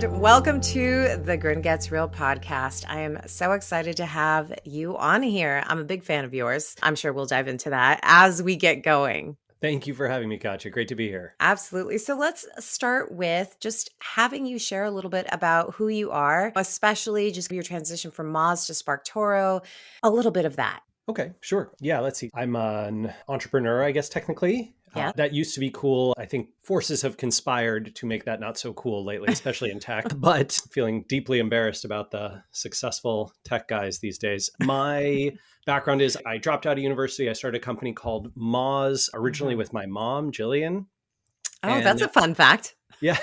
and welcome to the Grin Gets Real podcast. I am so excited to have you on here. I'm a big fan of yours. I'm sure we'll dive into that as we get going. Thank you for having me, Katya. Great to be here. Absolutely. So let's start with just having you share a little bit about who you are, especially just your transition from Moz to SparkToro, a little bit of that. Okay, sure. Yeah, let's see. I'm an entrepreneur, I guess, technically. Yeah. That used to be cool. I think forces have conspired to make that not so cool lately, especially in tech, but feeling deeply embarrassed about the successful tech guys these days. My background is I dropped out of university. I started a company called Moz, originally with my mom, Jillian. Oh, that's a fun fact. Yeah.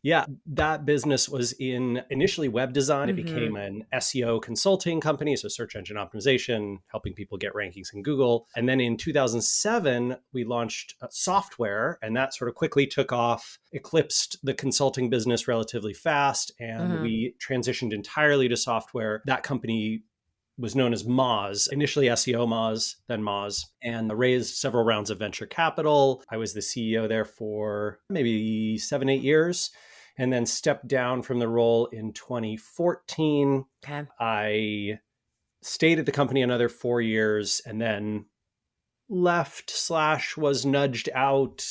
Yeah, that business was in initially web design. It became an SEO consulting company, so search engine optimization, helping people get rankings in Google. And then in 2007, we launched software, and that sort of quickly took off, eclipsed the consulting business relatively fast, and we transitioned entirely to software. That company was known as Moz, initially SEO Moz, then Moz, and raised several rounds of venture capital. I was the CEO there for maybe 7-8 years, and then stepped down from the role in 2014. Okay. I stayed at the company another 4 years and then left / was nudged out,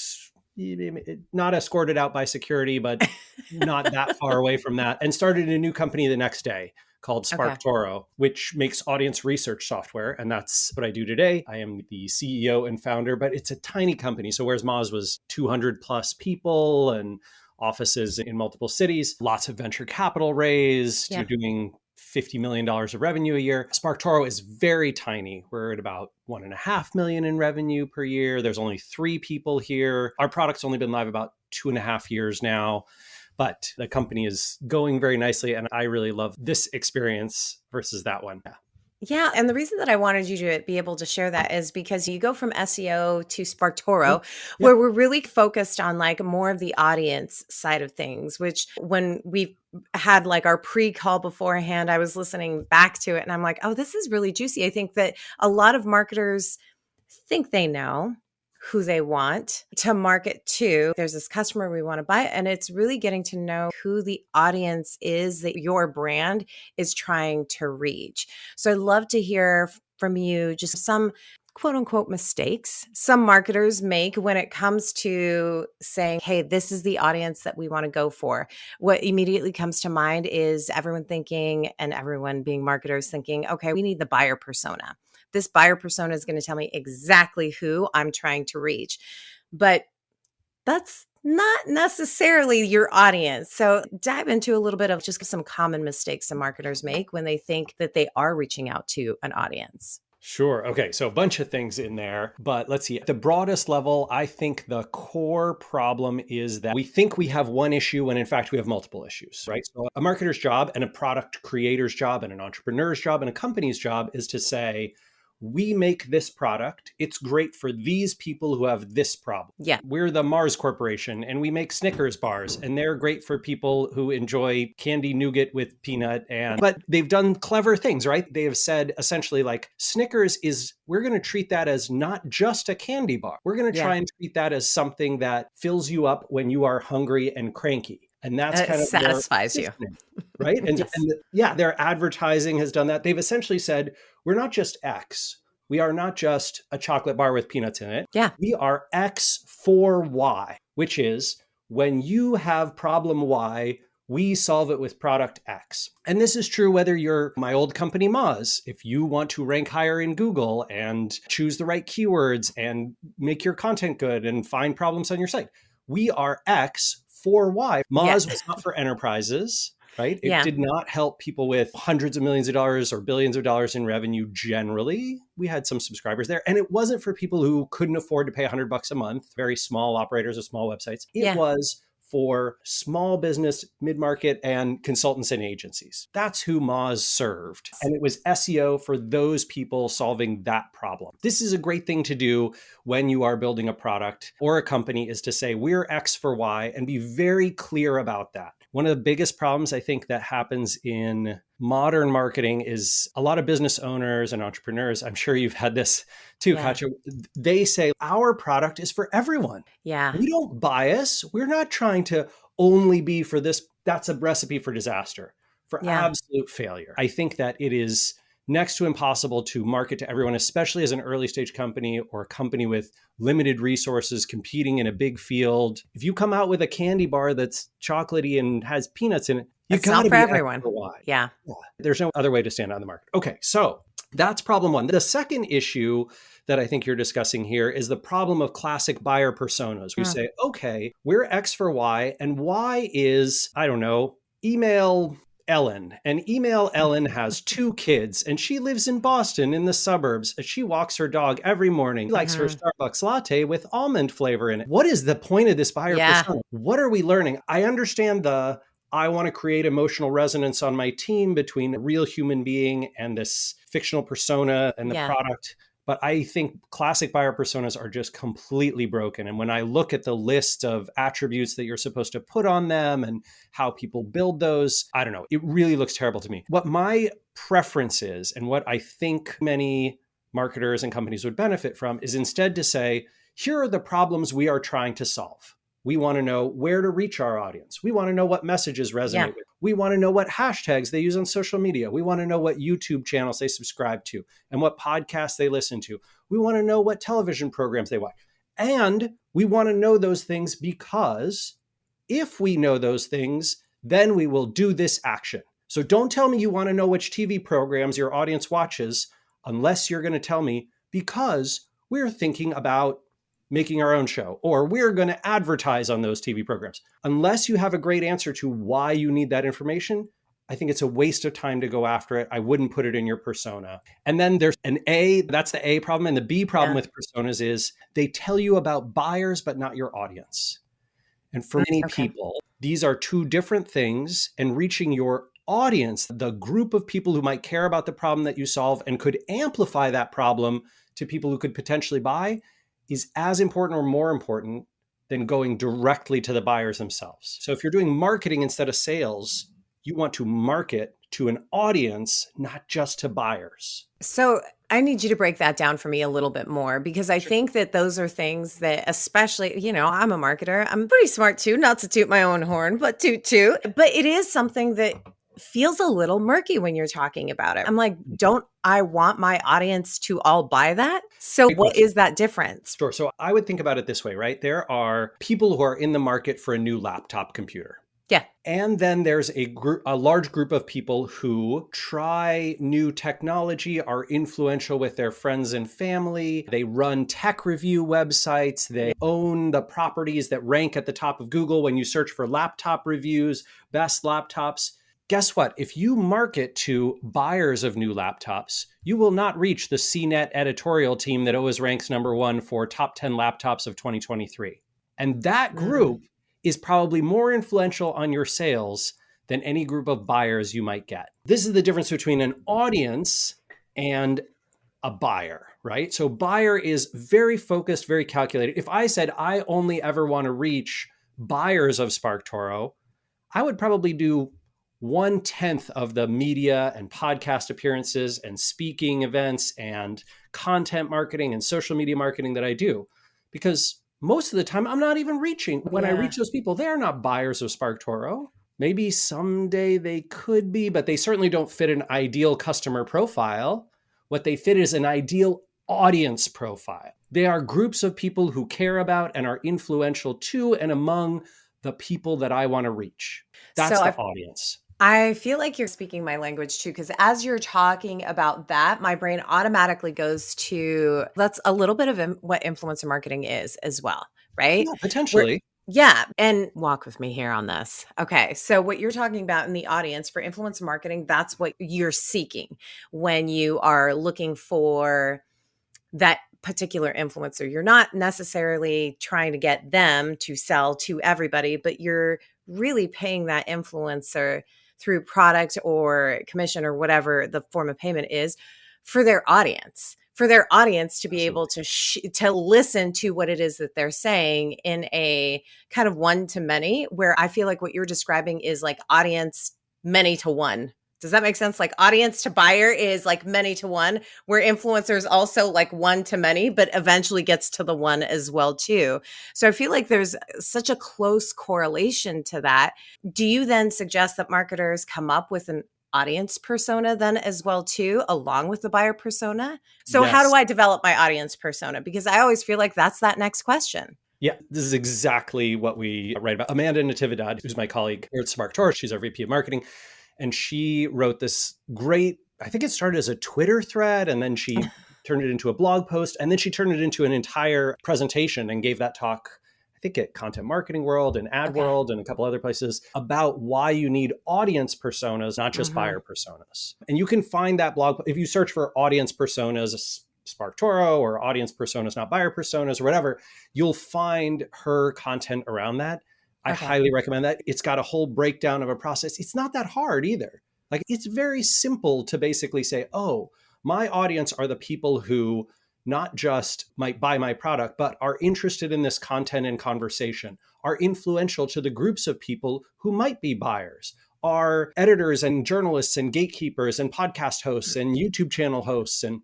not escorted out by security, but not that far away from that, and started a new company the next day called SparkToro, which makes audience research software. And that's what I do today. I am the CEO and founder, but it's a tiny company. So whereas Moz was 200 plus people and offices in multiple cities, lots of venture capital raised, you're doing $50 million of revenue a year. SparkToro is very tiny. We're at about 1.5 million in revenue per year. There's only 3 people here. Our product's only been live about 2.5 years now. But the company is going very nicely, and I really love this experience versus that one. Yeah. And the reason that I wanted you to be able to share that is because you go from SEO to SparkToro, where we're really focused on like more of the audience side of things, which when we had like our pre-call beforehand, I was listening back to it and I'm like, oh, this is really juicy. I think that a lot of marketers think they know who they want to market to. There's this customer we want to buy, and it's really getting to know who the audience is that your brand is trying to reach. So I'd love to hear from you just some quote unquote mistakes some marketers make when it comes to saying, hey, this is the audience that we want to go for. What immediately comes to mind is everyone thinking, and everyone being marketers thinking, okay, we need the buyer persona. This buyer persona is going to tell me exactly who I'm trying to reach. But that's not necessarily your audience. So dive into a little bit of just some common mistakes some marketers make when they think that they are reaching out to an audience. Sure. Okay. So a bunch of things in there, but let's see. At the broadest level, I think the core problem is that we think we have one issue when in fact we have multiple issues, right? So a marketer's job and a product creator's job and an entrepreneur's job and a company's job is to say, we make this product. It's great for these people who have this problem. Yeah. We're the Mars Corporation and we make Snickers bars and they're great for people who enjoy candy nougat with peanut. But they've done clever things, right? They have said essentially like Snickers we're going to treat that as not just a candy bar. We're going to try and treat that as something that fills you up when you are hungry and cranky. And that's kind of satisfies you. Right? And, their advertising has done that. They've essentially said, we're not just X. We are not just a chocolate bar with peanuts in it. Yeah. We are X for Y, which is when you have problem Y, we solve it with product X. And this is true whether you're my old company Moz. If you want to rank higher in Google and choose the right keywords and make your content good and find problems on your site, we are X for Y. Moz was not for enterprises, right? It did not help people with hundreds of millions of dollars or billions of dollars in revenue generally. We had some subscribers there. And it wasn't for people who couldn't afford to pay $100 a month, very small operators of small websites. It was for small business, mid-market, and consultants and agencies. That's who Moz served. And it was SEO for those people solving that problem. This is a great thing to do when you are building a product or a company, is to say, we're X for Y, and be very clear about that. One of the biggest problems I think that happens in modern marketing is a lot of business owners and entrepreneurs, I'm sure you've had this too, Katya, they say our product is for everyone. Yeah. We don't bias. We're not trying to only be for this, that's a recipe for disaster, for Yeah. absolute failure. I think that it is next to impossible to market to everyone, especially as an early stage company or a company with limited resources competing in a big field. If you come out with a candy bar that's chocolatey and has peanuts in it, you It's got not to for be everyone. extra wide. Yeah. Yeah. There's no other way to stand out in the market. Okay, so that's problem one. The second issue that I think you're discussing here is the problem of classic buyer personas. You say, okay, we're X for Y, and Y is, I don't know, email Ellen. And email Ellen has 2 kids, and she lives in Boston in the suburbs. She walks her dog every morning. She likes her Starbucks latte with almond flavor in it. What is the point of this buyer persona? What are we learning? I understand I want to create emotional resonance on my team between a real human being and this fictional persona and the product. But I think classic buyer personas are just completely broken. And when I look at the list of attributes that you're supposed to put on them and how people build those, I don't know, it really looks terrible to me. What my preference is, and what I think many marketers and companies would benefit from, is instead to say, here are the problems we are trying to solve. We want to know where to reach our audience. We want to know what messages resonate with. We want to know what hashtags they use on social media. We want to know what YouTube channels they subscribe to and what podcasts they listen to. We want to know what television programs they watch. And we want to know those things because if we know those things, then we will do this action. So don't tell me you want to know which TV programs your audience watches unless you're going to tell me, because we're thinking about making our own show, or we're going to advertise on those TV programs. Unless you have a great answer to why you need that information, I think it's a waste of time to go after it. I wouldn't put it in your persona. And then there's an A, that's the A problem. And the B problem with personas is they tell you about buyers, but not your audience. And for many people, these are 2 different things, and reaching your audience, the group of people who might care about the problem that you solve and could amplify that problem to people who could potentially buy, is as important or more important than going directly to the buyers themselves. So if you're doing marketing instead of sales, you want to market to an audience, not just to buyers. So I need you to break that down for me a little bit more, because I think that those are things that, especially, I'm a marketer. I'm pretty smart too, not to toot my own horn, but toot. But it is something that feels a little murky when you're talking about it. I'm like, don't I want my audience to all buy that? So what is that difference? Sure. So I would think about it this way, right? There are people who are in the market for a new laptop computer. Yeah. And then there's a large group of people who try new technology, are influential with their friends and family. They run tech review websites. They own the properties that rank at the top of Google when you search for laptop reviews, best laptops. Guess what? If you market to buyers of new laptops, you will not reach the CNET editorial team that always ranks number 1 for top 10 laptops of 2023. And that group is probably more influential on your sales than any group of buyers you might get. This is the difference between an audience and a buyer, right? So buyer is very focused, very calculated. If I said I only ever want to reach buyers of SparkToro, I would probably do 1/10 of the media and podcast appearances and speaking events and content marketing and social media marketing that I do, because most of the time I'm not even reaching. When I reach those people, they're not buyers of SparkToro. Maybe someday they could be, but they certainly don't fit an ideal customer profile. What they fit is an ideal audience profile. They are groups of people who care about and are influential to and among the people that I want to reach. That's the audience. I feel like you're speaking my language too, because as you're talking about that, my brain automatically goes to, that's a little bit of what influencer marketing is as well, right? Yeah, potentially. And walk with me here on this. Okay. So what you're talking about in the audience for influencer marketing, that's what you're seeking when you are looking for that particular influencer. You're not necessarily trying to get them to sell to everybody, but you're really paying that influencer through product or commission or whatever the form of payment is for their audience to be able to to listen to what it is that they're saying in a kind of one to many, where I feel like what you're describing is like audience many to one Does that make sense? Like audience to buyer is like many to one, where influencers also like one to many, but eventually gets to the one as well too. So I feel like there's such a close correlation to that. Do you then suggest that marketers come up with an audience persona then as well too, along with the buyer persona? So how do Yes. I develop my audience persona? Because I always feel like that's that next question. Yeah, this is exactly what we write about. Amanda Natividad, who's my colleague here at SparkToro, she's our VP of marketing. And she wrote this great, I think it started as a Twitter thread, and then she turned it into a blog post, and then she turned it into an entire presentation and gave that talk, I think at Content Marketing World and Ad World and a couple other places, about why you need audience personas, not just buyer personas. And you can find that blog, if you search for audience personas, SparkToro, or audience personas, not buyer personas, or whatever, you'll find her content around that. I highly recommend that. It's got a whole breakdown of a process. It's not that hard either. Like, it's very simple to basically say, oh, my audience are the people who not just might buy my product, but are interested in this content and conversation, are influential to the groups of people who might be buyers, are editors and journalists and gatekeepers and podcast hosts and YouTube channel hosts and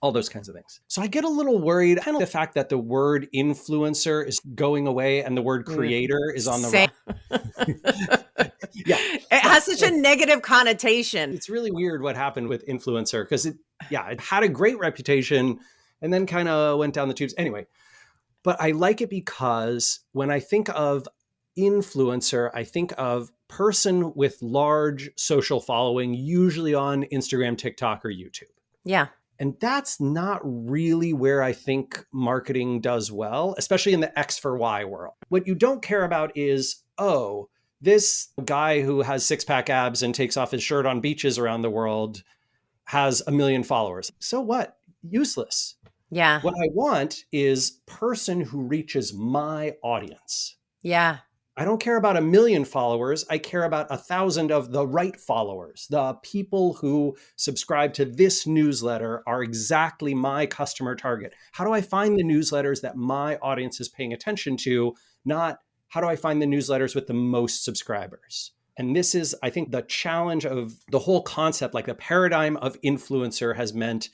all those kinds of things. So I get a little worried, kind of the fact that the word influencer is going away and the word creator is on the rise. Yeah. It has such a negative connotation. It's really weird what happened with influencer because it had a great reputation and then kind of went down the tubes. Anyway, but I like it because when I think of influencer, I think of person with large social following, usually on Instagram, TikTok, or YouTube. Yeah. And that's not really where I think marketing does well, especially in the X for Y world. What you don't care about is, oh, this guy who has six-pack abs and takes off his shirt on beaches around the world has 1 million followers. So what? Useless. Yeah. What I want is person who reaches my audience. Yeah. I don't care about 1 million followers. I care about 1,000 of the right followers. The people who subscribe to this newsletter are exactly my customer target. How do I find the newsletters that my audience is paying attention to? Not how do I find the newsletters with the most subscribers? And this is, I think, the challenge of the whole concept. Like, the paradigm of influencer has meant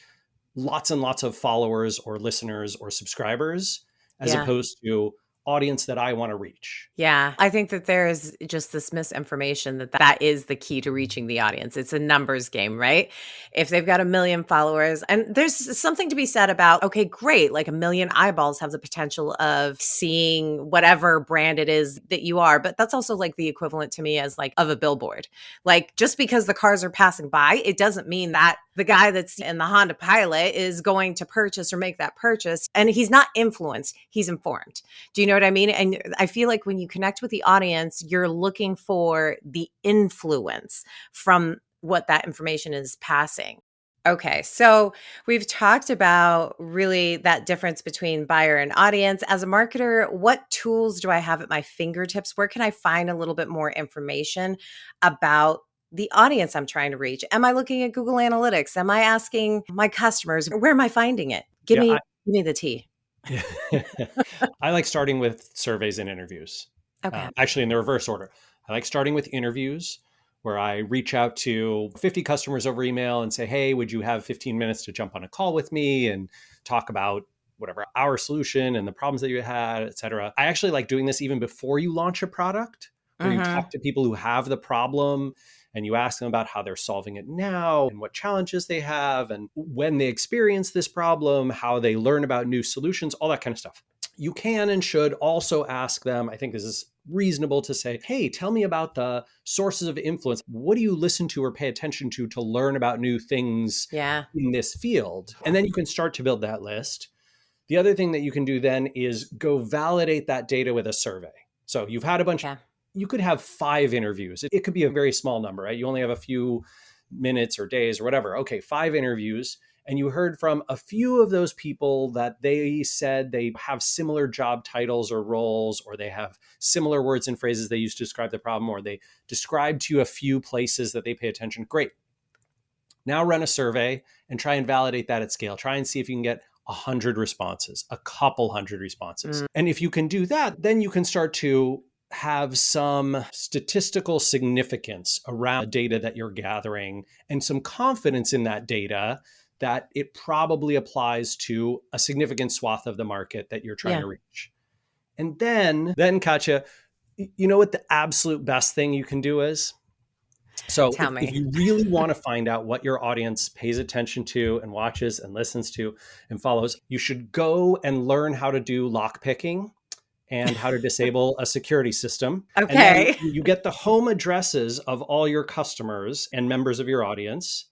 lots and lots of followers or listeners or subscribers, as opposed to audience that I want to reach. Yeah. I think that there is just this misinformation that is the key to reaching the audience. It's a numbers game, right? If they've got 1 million followers, and there's something to be said about, okay, great, like 1 million eyeballs have the potential of seeing whatever brand it is that you are. But that's also like the equivalent to me as like of a billboard. Like, just because the cars are passing by, it doesn't mean that the guy that's in the Honda Pilot is going to purchase or make that purchase. And he's not influenced, he's informed. Do you know what I mean? And I feel like when you connect with the audience, you're looking for the influence from what that information is passing. Okay, so we've talked about really that difference between buyer and audience. As a marketer, what tools do I have at my fingertips? Where can I find a little bit more information about the audience I'm trying to reach? Am I looking at Google Analytics? Am I asking my customers? Where am I finding it? Give me the tea. I like starting with surveys and interviews. Okay. Actually, in the reverse order. I like starting with interviews where I reach out to 50 customers over email and say, hey, would you have 15 minutes to jump on a call with me and talk about whatever our solution and the problems that you had, et cetera. I actually like doing this even before you launch a product, where you talk to people who have the problem and you ask them about how they're solving it now and what challenges they have and when they experience this problem, how they learn about new solutions, all that kind of stuff. You can and should also ask them, I think this is reasonable to say, hey, tell me about the sources of influence. What do you listen to or pay attention to learn about new things in this field? And then you can start to build that list. The other thing that you can do then is go validate that data with a survey. So you've had a bunch, you could have 5 interviews. It could be a very small number, right? You only have a few minutes or days or whatever. Okay, 5 interviews. And you heard from a few of those people that they said they have similar job titles or roles, or they have similar words and phrases they use to describe the problem, or they described to you a few places that they pay attention. Great. Now run a survey and try and validate that at scale. Try and see if you can get 100 responses, a couple hundred responses. And if you can do that, then you can start to have some statistical significance around data that you're gathering and some confidence in that data that it probably applies to a significant swath of the market that you're trying to reach. And then Katya, you know what the absolute best thing you can do is? So if you really want to find out what your audience pays attention to and watches and listens to and follows, you should go and learn how to do lock picking and how to disable a security system. Okay. And then you get the home addresses of all your customers and members of your audience,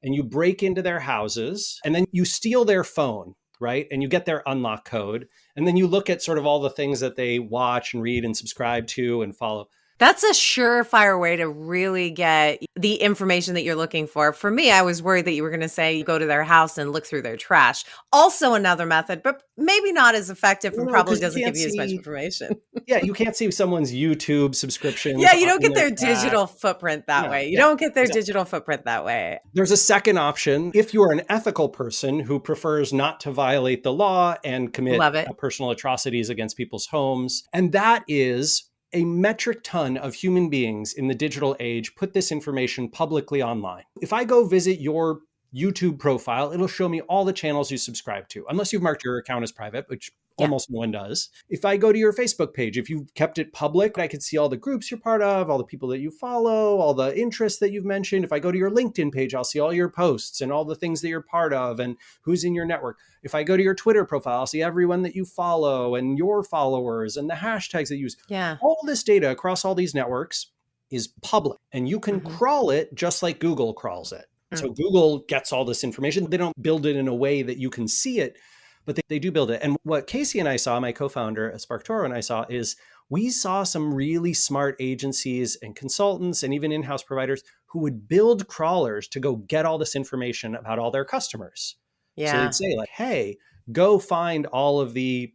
and you break into their houses, and then you steal their phone, right? And you get their unlock code. And then you look at sort of all the things that they watch and read and subscribe to and follow. That's a surefire way to really get the information that you're looking for. For me, I was worried that you were going to say go to their house and look through their trash. Also another method, but maybe not as effective and probably doesn't give you as much information. Yeah, you can't see someone's YouTube subscription. Yeah, you don't get their digital footprint that way. You don't get their digital footprint that way. There's a second option. If you are an ethical person who prefers not to violate the law and commit personal atrocities against people's homes, and that is a metric ton of human beings in the digital age put this information publicly online. If I go visit your YouTube profile, it'll show me all the channels you subscribe to, unless you've marked your account as private, which almost no one does. If I go to your Facebook page, if you've kept it public, I can see all the groups you're part of, all the people that you follow, all the interests that you've mentioned. If I go to your LinkedIn page, I'll see all your posts and all the things that you're part of and who's in your network. If I go to your Twitter profile, I'll see everyone that you follow and your followers and the hashtags that you use. Yeah. All this data across all these networks is public, and you can crawl it just like Google crawls it. So Google gets all this information. They don't build it in a way that you can see it, but they do build it. And what Casey and I saw, my co-founder at SparkToro and I saw, is we saw some really smart agencies and consultants and even in-house providers who would build crawlers to go get all this information about all their customers. Yeah. So they'd say like, hey, go find all of the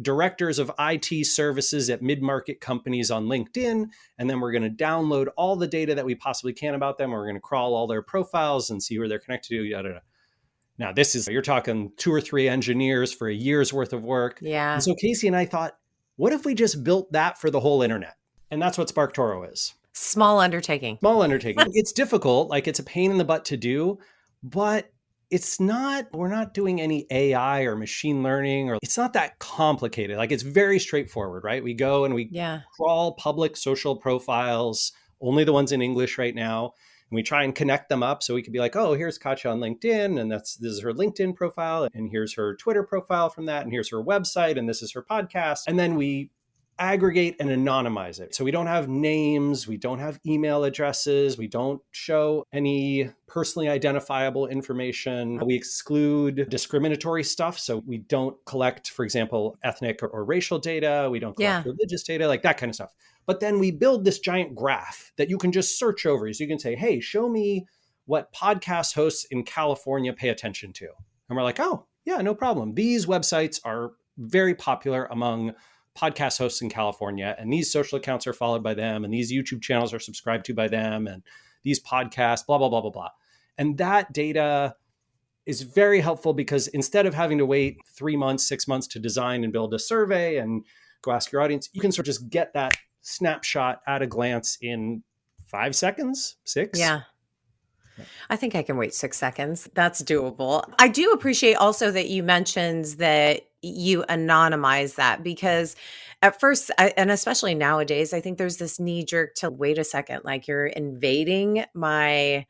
directors of IT services at mid-market companies on LinkedIn. And then we're going to download all the data that we possibly can about them. We're going to crawl all their profiles and see who they're connected to, yada, yada. Now, you're talking 2 or 3 engineers for a year's worth of work. Yeah. And so Casey and I thought, what if we just built that for the whole internet? And that's what SparkToro is. Small undertaking. It's difficult. Like, it's a pain in the butt to do, but we're not doing any AI or machine learning, or it's not that complicated. Like, it's very straightforward, right? We go and we crawl public social profiles, only the ones in English right now. And we try and connect them up so we could be like, oh, here's Katya on LinkedIn, and this is her LinkedIn profile, and here's her Twitter profile from that, and here's her website, and this is her podcast. And then we aggregate and anonymize it. So we don't have names, we don't have email addresses, we don't show any personally identifiable information. We exclude discriminatory stuff. So we don't collect, for example, ethnic or racial data. We don't collect religious data, like that kind of stuff. But then we build this giant graph that you can just search over. So you can say, hey, show me what podcast hosts in California pay attention to. And we're like, oh, yeah, no problem. These websites are very popular among podcast hosts in California, and these social accounts are followed by them, and these YouTube channels are subscribed to by them, and these podcasts, blah, blah, blah, blah, blah. And that data is very helpful because instead of having to wait 3 months, 6 months to design and build a survey and go ask your audience, you can sort of just get that snapshot at a glance in 5 seconds, 6. Yeah. I think I can wait 6 seconds. That's doable. I do appreciate also that you mentioned that you anonymize that, because at first, and especially nowadays, I think there's this knee jerk to wait a second, like you're invading my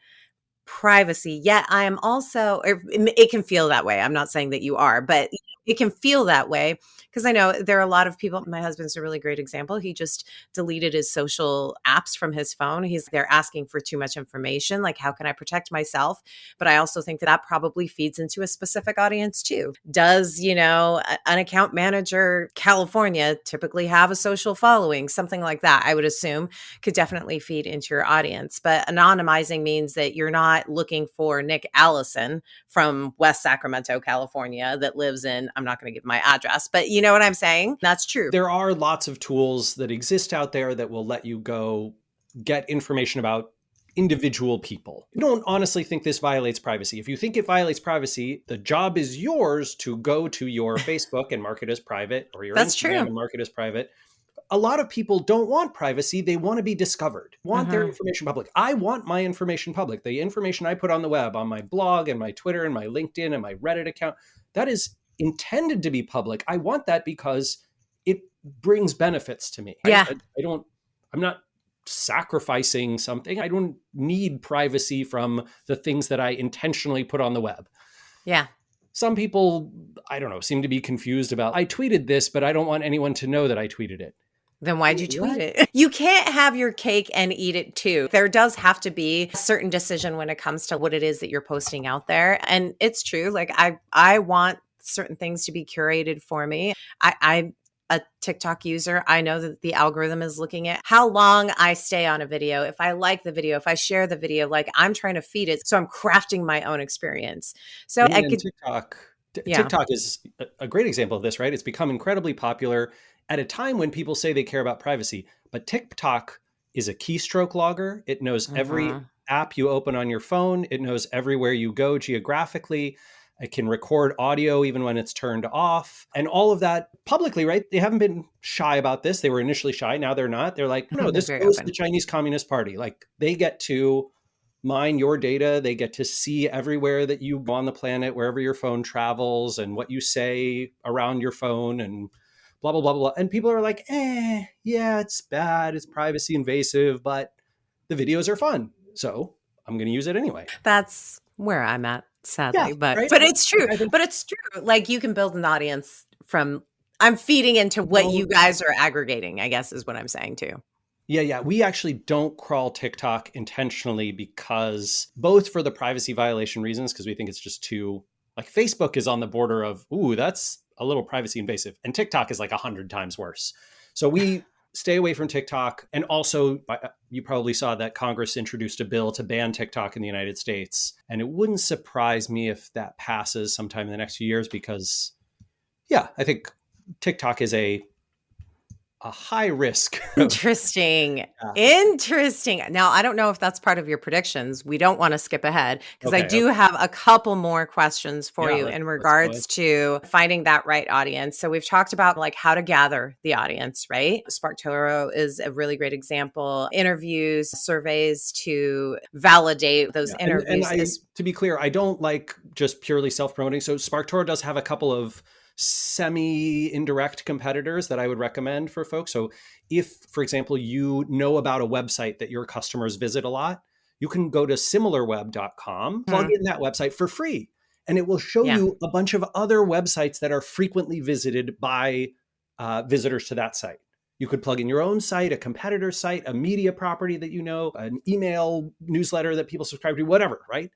privacy. Yet I am also, it can feel that way. I'm not saying that you are, but it can feel that way. Because I know there are a lot of people. My husband's a really great example. He just deleted his social apps from his phone. They're asking for too much information. Like, how can I protect myself? But I also think that probably feeds into a specific audience too. Does, an account manager California typically have a social following? Something like that, I would assume, could definitely feed into your audience. But anonymizing means that you're not looking for Nick Allison from West Sacramento, California, that lives in, I'm not going to give my address, but you know what I'm saying? That's true. There are lots of tools that exist out there that will let you go get information about individual people. I don't honestly think this violates privacy. If you think it violates privacy, the job is yours to go to your Facebook and mark it as private, or your That's Instagram true. and mark it as private. A lot of people don't want privacy. They want to be discovered, want their Mhm. information public. I want my information public. The information I put on the web, on my blog and my Twitter and my LinkedIn and my Reddit account, that is intended to be public. I want that because it brings benefits to me. Right? Yeah. I'm not sacrificing something. I don't need privacy from the things that I intentionally put on the web. Yeah. Some people, I don't know, seem to be confused about, I tweeted this, but I don't want anyone to know that I tweeted it. Then why'd you tweet What? it? You can't have your cake and eat it too. There does have to be a certain decision when it comes to what it is that you're posting out there. And it's true. Like I want certain things to be curated for me. I'm a TikTok user. I know that the algorithm is looking at how long I stay on a video. If I like the video, if I share the video, like I'm trying to feed it. So I'm crafting my own experience. So I And could, yeah. TikTok is a great example of this, right? It's become incredibly popular at a time when people say they care about privacy. But TikTok is a keystroke logger. It knows every Mhm. app you open on your phone. It knows everywhere you go geographically. It can record audio even when it's turned off. And all of that publicly, right? They haven't been shy about this. They were initially shy. Now they're not. They're like, no, They're this very goes to the open. Chinese Communist Party. Like they get to mine your data. They get to see everywhere that you go on the planet, wherever your phone travels and what you say around your phone and blah, blah, blah, blah. And people are like, yeah, it's bad. It's privacy invasive, but the videos are fun. So I'm going to use it anyway. That's where I'm at, Yeah, sadly, but right. it's true. I think But it's true. Like you can build an audience from I'm feeding into what you don't. guys are aggregating, I guess is what I'm saying too. Yeah. We actually don't crawl TikTok intentionally because both for the privacy violation reasons, because we think it's just too, like Facebook is on the border of, ooh, that's a little privacy invasive. And TikTok is like 100 times worse. So we stay away from TikTok. And also, you probably saw that Congress introduced a bill to ban TikTok in the United States. And it wouldn't surprise me if that passes sometime in the next few years because, yeah, I think TikTok is a high risk. Interesting. Interesting. Now, I don't know if that's part of your predictions. We don't want to skip ahead because I Okay. do have a couple more questions for Yeah, you let's in go ahead. regards to finding that right audience. So we've talked about like how to gather the audience, right? SparkToro is a really great example. Interviews, surveys to validate those Yeah. And interviews is to be clear, I don't like just purely self-promoting. So SparkToro does have a couple of semi-indirect competitors that I would recommend for folks. So if, for example, you know about a website that your customers visit a lot, you can go to similarweb.com, plug in that website for free, and it will show yeah. you a bunch of other websites that are frequently visited by visitors to that site. You could plug in your own site, a competitor site, a media property that you know, an email newsletter that people subscribe to, whatever, right?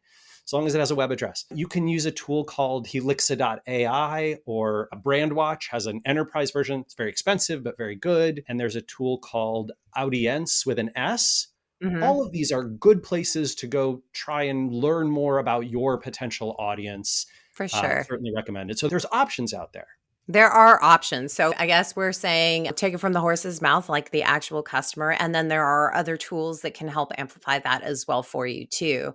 As long as it has a web address. You can use a tool called Helixa.ai, or Brandwatch has an enterprise version. It's very expensive, but very good. And there's a tool called Audience with an S. Mhm. All of these are good places to go try and learn more about your potential audience. For sure. Certainly recommended. So there's options out there. There are options. So I guess we're saying take it from the horse's mouth, like the actual customer. And then there are other tools that can help amplify that as well for you too.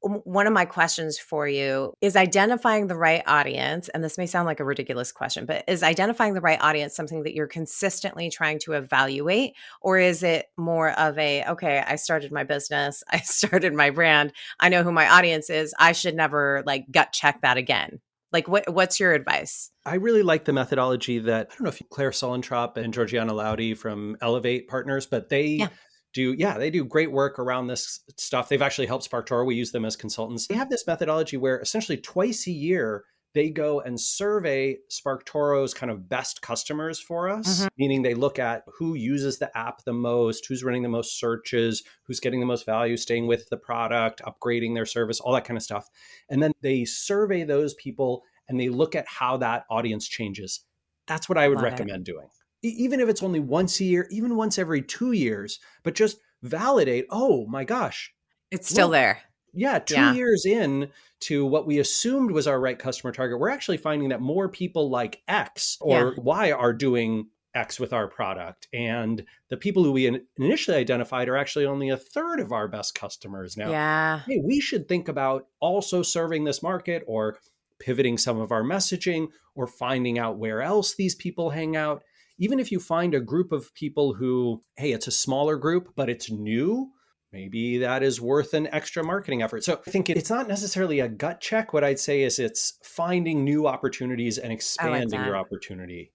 One of my questions for you is identifying the right audience. And this may sound like a ridiculous question, but is identifying the right audience something that you're consistently trying to evaluate? Or is it more of a, okay, I started my business, I started my brand, I know who my audience is, I should never like gut check that again? Like what's your advice? I really like the methodology that, I don't know if Claire Solentrop and Georgiana Laudy from Elevate Partners, but they Yeah. they do great work around this stuff. They've actually helped SparkToro. We use them as consultants. They have this methodology where essentially twice a year, they go and survey SparkToro's kind of best customers for us, meaning they look at who uses the app the most, who's running the most searches, who's getting the most value, staying with the product, upgrading their service, all that kind of stuff. And then they survey those people and they look at how that audience changes. That's what I would Love it. recommend doing. Even if it's only once a year, even once every 2 years, but just validate, oh my gosh, It's still look, there. yeah, 2 Yeah. years in to what we assumed was our right customer target, we're actually finding that more people like X or Y are doing X with our product. And the people who we initially identified are actually only a third of our best customers now. Yeah. Hey, we should think about also serving this market or pivoting some of our messaging or finding out where else these people hang out. even if you find a group of people who, hey, it's a smaller group, but it's new, maybe that is worth an extra marketing effort. So I think it's not necessarily a gut check. What I'd say is it's finding new opportunities and I like expanding your that. opportunity.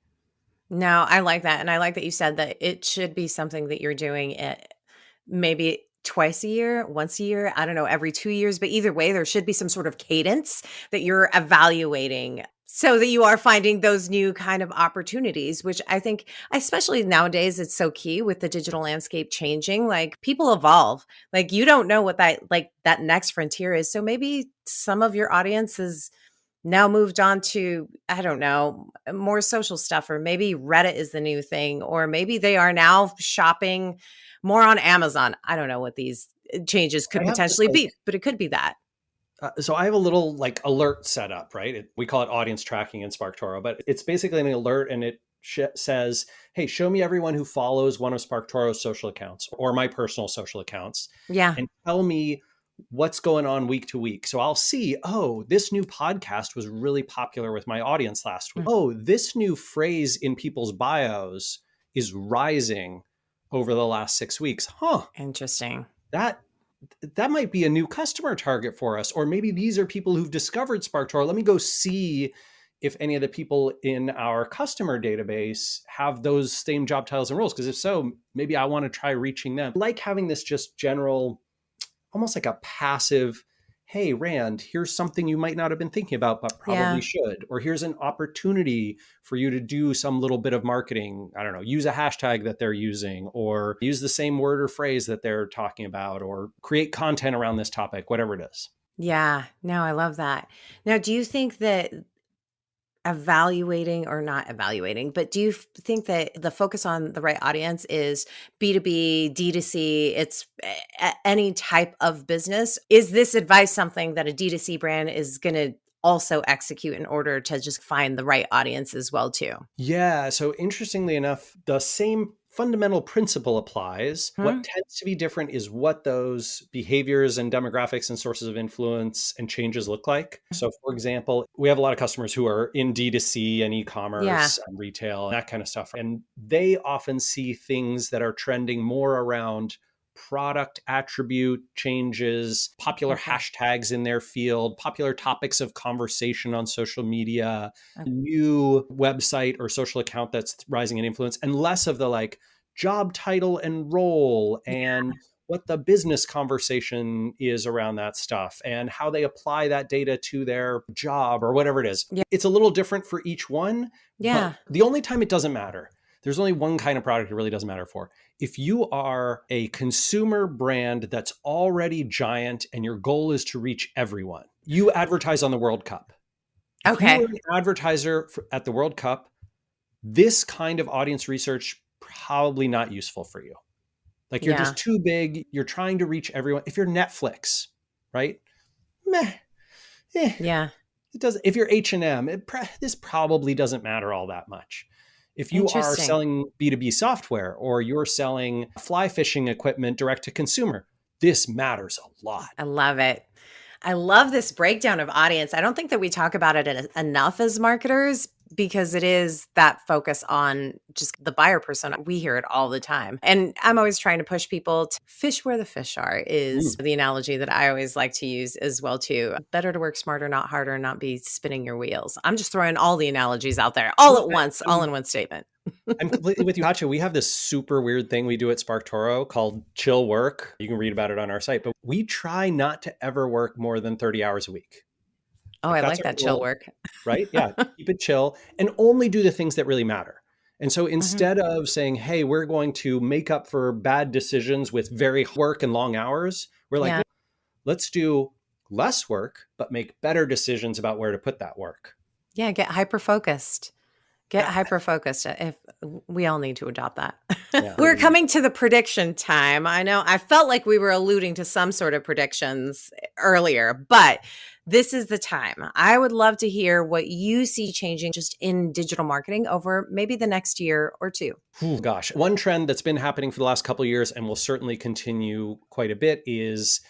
No, I like that. And I like that you said that it should be something that you're doing maybe twice a year, once a year, I don't know, every 2 years. But either way, there should be some sort of cadence that you're evaluating so that you are finding those new kind of opportunities, which I think, especially nowadays, it's so key with the digital landscape changing. Like people evolve. Like you don't know what that next frontier is. So maybe some of your audience is now moved on to, I don't know, more social stuff, or maybe Reddit is the new thing, or maybe they are now shopping more on Amazon. I don't know what these changes could I have this potentially be, but it could be that. so I have a little like alert set up, right? We call it audience tracking in SparkToro, but it's basically an alert and it says, hey, show me everyone who follows one of SparkToro's social accounts or my personal social accounts Yeah. and tell me what's going on week to week. So I'll see, oh, this new podcast was really popular with my audience last week. Mm. Oh, this new phrase in people's bios is rising over the last 6 weeks. Huh. Interesting. That might be a new customer target for us. Or maybe these are people who've discovered SparkToro. Let me go see if any of the people in our customer database have those same job titles and roles. Because if so, maybe I want to try reaching them. I like having this just general, almost like a passive, hey, Rand, here's something you might not have been thinking about, but probably should. Or here's an opportunity for you to do some little bit of marketing. I don't know, use a hashtag that they're using, or use the same word or phrase that they're talking about, or create content around this topic, whatever it is. Yeah. No, I love that. Now, do you think that evaluating or not evaluating, but do you think that the focus on the right audience is B2B, D2C, it's any type of business? Is this advice something that a D2C brand is going to also execute in order to just find the right audience as well too? Yeah. So interestingly enough, the same fundamental principle applies. Hmm? What tends to be different is what those behaviors and demographics and sources of influence and changes look like. So for example, we have a lot of customers who are in D2C and Yeah. e-commerce and retail, that kind of stuff. And they often see things that are trending more around product attribute changes, popular Okay. hashtags in their field, popular topics of conversation on social media, Okay. new website or social account that's rising in influence, and less of the like job title and role and what the business conversation is around that stuff and how they apply that data to their job or whatever it is. Yeah. It's a little different for each one, Yeah. but the only time it doesn't matter, there's only one kind of product it really doesn't matter for. If you are a consumer brand that's already giant and your goal is to reach everyone, you advertise on the World Cup. If you Okay. were an advertiser at the World Cup, this kind of audience research probably not useful for you. Like you're Yeah. just too big. You're trying to reach everyone. If you're Netflix, right? Meh. Yeah. It does. If you're H&M, this probably doesn't matter all that much. If you are Interesting. selling B2B software or you're selling fly fishing equipment direct to consumer, this matters a lot. I love it. I love this breakdown of audience. I don't think that we talk about it enough as marketers because it is that focus on just the buyer persona. We hear it all the time. And I'm always trying to push people to fish where the fish are is the analogy that I always like to use as well too. Better to work smarter, not harder, not be spinning your wheels. I'm just throwing all the analogies out there all at once, all in one statement. I'm completely with you, Katya. We have this super weird thing we do at SparkToro called chill work. You can read about it on our site, but we try not to ever work more than 30 hours a week. Oh, I That's like our that chill goal, work. right? Yeah. Keep it chill and only do the things that really matter. And so Mhm. instead of saying, hey, we're going to make up for bad decisions with very work and long hours, we're like, Yeah. no, let's do less work, but make better decisions about where to put that work. Yeah. Get hyper focused. Get Yeah. hyper focused. If we all need to adopt that. Yeah. We're coming to the prediction time. I know I felt like we were alluding to some sort of predictions earlier, but this is the time. I would love to hear what you see changing just in digital marketing over maybe the next year or two. Oh, gosh. One trend that's been happening for the last couple of years and will certainly continue quite a bit is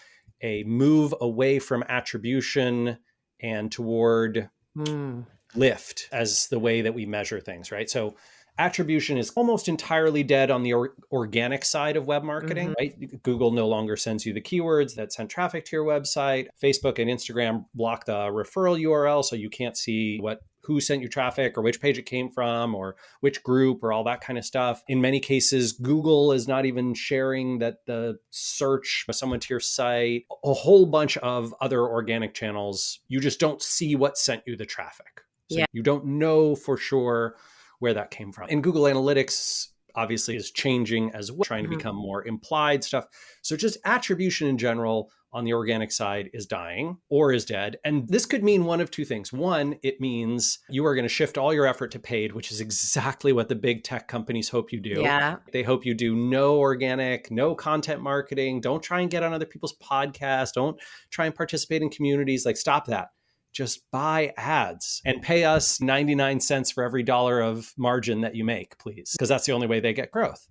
a move away from attribution and toward Mm. lift as the way that we measure things, right? So Attribution is almost entirely dead on the organic side of web marketing, right? Google no longer sends you the keywords that send traffic to your website. Facebook and Instagram block the referral URL, so you can't see who sent you traffic or which page it came from or which group or all that kind of stuff. In many cases, Google is not even sharing that the search someone to your site. A whole bunch of other organic channels, you just don't see what sent you the traffic. So you don't know for sure where that came from. And Google Analytics obviously is changing as well, trying to become more implied stuff. So just attribution in general on the organic side is dying or is dead. And this could mean one of two things. One, it means you are going to shift all your effort to paid, which is exactly what the big tech companies hope you do. Yeah. They hope you do no organic, no content marketing. Don't try and get on other people's podcasts. Don't try and participate in communities. Like, stop that. Just buy ads and pay us 99 cents for every dollar of margin that you make, please, because that's the only way they get growth.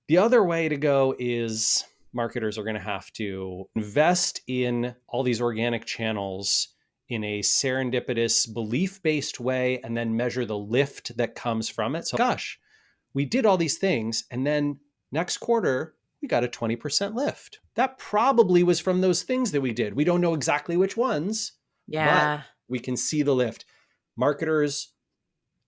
The other way to go is marketers are going to have to invest in all these organic channels in a serendipitous, belief-based way, and then measure the lift that comes from it. So, gosh, we did all these things, and then next quarter, we got a 20% lift. That probably was from those things that we did. We don't know exactly which ones. Yeah. But we can see the lift. Marketers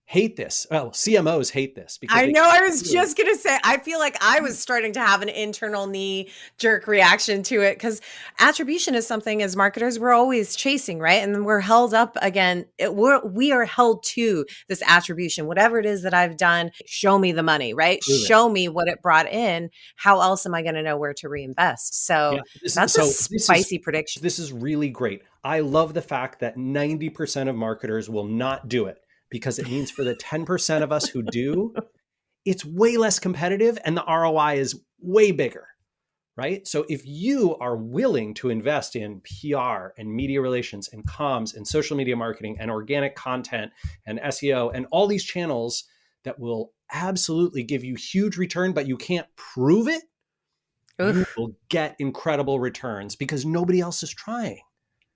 hate this. Well, CMOs hate this. Because I know. I was just going to say, I feel like I was starting to have an internal knee jerk reaction to it, because attribution is something as marketers we're always chasing, right? And then we're held up again. We are held to this attribution. Whatever it is that I've done, show me the money, right? Show me what it brought in. How else am I going to know where to reinvest? So that's a spicy prediction. This is really great. I love the fact that 90% of marketers will not do it, because it means for the 10% of us who do, it's way less competitive and the ROI is way bigger, right? So if you are willing to invest in PR and media relations and comms and social media marketing and organic content and SEO and all these channels that will absolutely give you huge return, but you can't prove it, you will get incredible returns because nobody else is trying.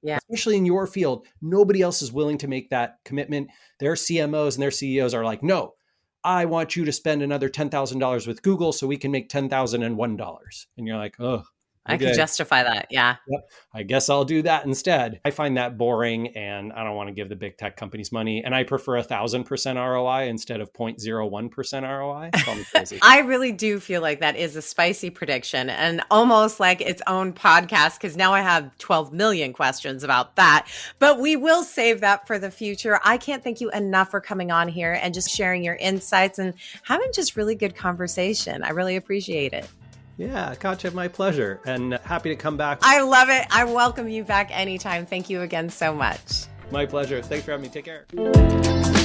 Yeah. Especially in your field, nobody else is willing to make that commitment. Their CMOs and their CEOs are like, no, I want you to spend another $10,000 with Google so we can make $10,001. And you're like, oh, I can justify that. Yeah. Yep. I guess I'll do that instead. I find that boring and I don't want to give the big tech companies money. And I prefer 1,000% ROI instead of 0.01% ROI. Call me crazy. I really do feel like that is a spicy prediction and almost like its own podcast, because now I have 12 million questions about that. But we will save that for the future. I can't thank you enough for coming on here and just sharing your insights and having just really good conversation. I really appreciate it. Yeah, Katya, my pleasure. And happy to come back. I love it. I welcome you back anytime. Thank you again so much. My pleasure. Thanks for having me. Take care.